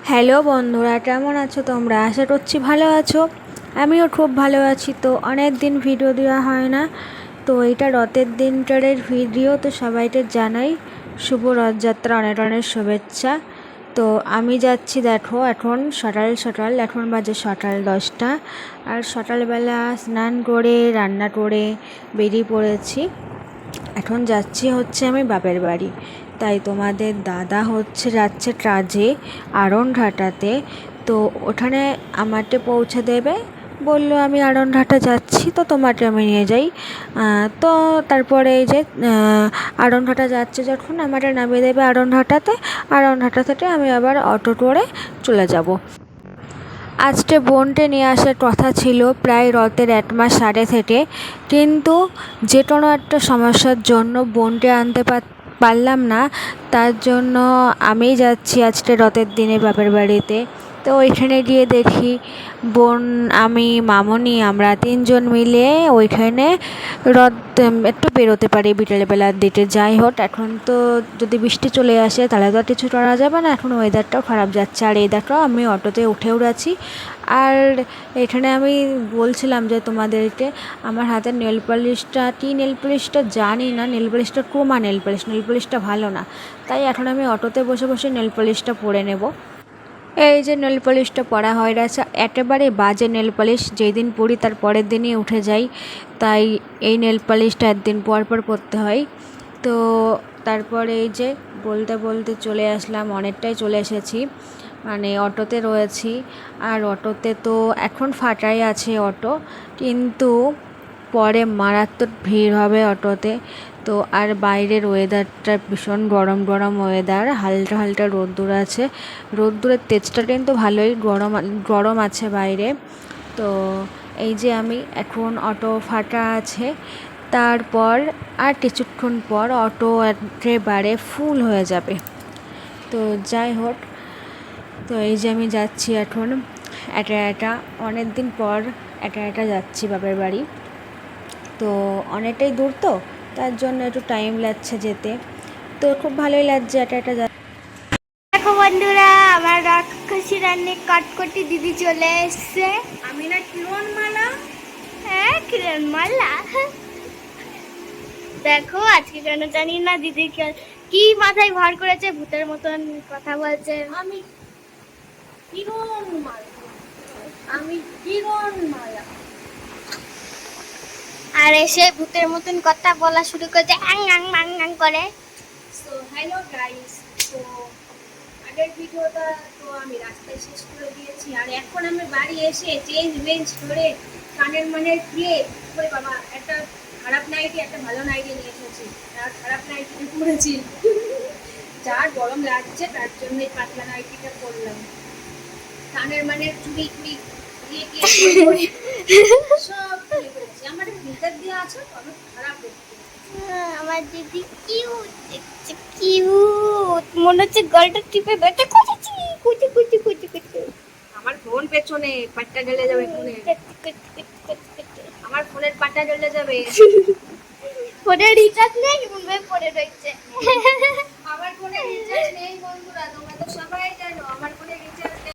Hello বন্ধুরা, কেমন আছো তোমরা? আশা করছি ভালো আছো। আমিও খুব ভালো আছি। তো অনেক দিন ভিডিও দেওয়া হয় না, তো এটা রথের দিনটার ভিডিও। তো সবাইকে জানাই শুভ রথযাত্রা, অনেক অনেক শুভেচ্ছা। তো আমি যাচ্ছি, দেখো এখন সকাল সকাল, এখন বাজে সকাল 10টা। আর সকালবেলা স্নান করে রান্না করে বেরিয়ে পড়েছি। এখন যাচ্ছি আমি বাপের বাড়ি। তাই তোমাদের দাদা যাচ্ছে কাজে আড়ংঘাটাতে। তো ওখানে আমাকে পৌঁছে দেবে বললো, আমি আড়ংঘাটা যাচ্ছি, তো তোমাকে আমি নিয়ে যাই। তো তারপরে এই যে আড়ংঘাটা যাচ্ছে, যখন আমাকে নামিয়ে দেবে আড়ংঘাটাতে, আড়ংঘাটা থেকে আমি আবার অটো করে চলে যাব। আজকে বোনকে নিয়ে আসার কথা ছিল প্রায় রথের 1 মাস আগে থেকে, কিন্তু যে কোনো একটা সমস্যার জন্য বোনকে আনতে পারলাম না। তার জন্য আমি যাচ্ছি আজকে রথের দিনে বাপের বাড়িতে। তো ওইখানে গিয়ে দেখি বোন, আমি, মামনি, আমরা 3জন মিলে ওইখানে রথ একটু বেরোতে পারি বিকেলবেলার দিকে। যাই হোক, এখন তো যদি বৃষ্টি চলে আসে তাহলে তো আর কিছু করা যাবে না, এখন ওয়েদারটাও খারাপ যাচ্ছে। আর এই দেখো, আমি অটোতে উঠেও গেছি। আর এখানে আমি বলছিলাম যে তোমাদেরকে, আমার হাতের নেল পলিশটা, কি নেল পলিশটা জানি না, নেল পলিশটা ক্রোমা নেল পলিশটা ভালো না। তাই এখন আমি অটোতে বসে বসে নেল পলিশটা পরে নেব। এই যে নেল পলিশটা পরা হয়ে গেছে, একেবারে বাজে নেল পলিশ, যেই দিন পরি তার পরের দিনই উঠে যাই। তাই এই নেল পলিশটা একদিন পর পর পরতে হয়। তো তারপরে এই যে বলতে বলতে চলে আসলাম, অনেকটাই চলে এসেছি, মানে অটোতে রয়েছি। আর অটোতে তো এখন ফাঁকাই আছে অটো, কিন্তু পরে মারাত্মক ভিড় হবে অটোতে। তো আর বাইরের ওয়েদারটা ভীষণ গরম গরম ওয়েদার, হালকা হালকা রোদ্দুর আছে, রোদ্দুরের তেজটা কিন্তু ভালোই গরম আছে বাইরে। তো এই যে আমি এখন, অটো ফাঁকা আছে, তারপর আর কিছুক্ষণ পর অটো একেবারে ফুল হয়ে যাবে। তো যাই হোক, তো এই যে আমি যাচ্ছি এখন একা অনেক দিন পর একা যাচ্ছি বাপের বাড়ি। তো অনেকটাই দূর, তো তার জন্য একটু টাইম লাগছে যেতে। তো খুব ভালোই লাগছে একা দেখো বন্ধুরা, আমার রাক্ষসী রান্নি কটকটি দিদি চলে এসছে। আমি না কিরণমালা। হ্যাঁ, কিরণমালা। দেখো আজকে কেন জানি না দিদি কি মাথায় ভর করেছে, ভূতের মতন কথা বলছে। আমি কিরণমালা, আমি কিরণমালা। আর এসে ভূতের মতন কথা বলা শুরু করেছে, আং আং আং আং করে। সো হ্যালো গাইস, তো আগের ভিডিওটা তো আমি রাস্তায় শেষ করে দিয়েছি। আর এখন আমি বাড়ি এসে চেঞ্জ করে কানের দিয়ে, ওই বাবা, একটা খারাপ নাইটি একটা ভালো নাইটি নিয়ে এসেছি। আর খারাপ নাইটিটা পরেছি, যার গরম লাগছে তার জন্য এই পাতলা নাইটিটা পরলাম। কানের চুড়ি টুড়ি দিয়ে সব খুলে ফেলেছি। আমার ফিল্টার দিয়ে আছে, অনেক খারাপ দেখতে। আমার দিদি কিউট দেখছে, কিউট মনে হচ্ছে গলটা টিপে বেটে করেছি, কুচি কুচি কুচি কুচি। আমার ফোন পেছনে, পাট্টা জ্বলে যাবে ফোনে, আমার ফোনের পাট্টা জ্বলে যাবে। ফোনের রিচার্জ নেই, মনে পড়ে রয়েছে।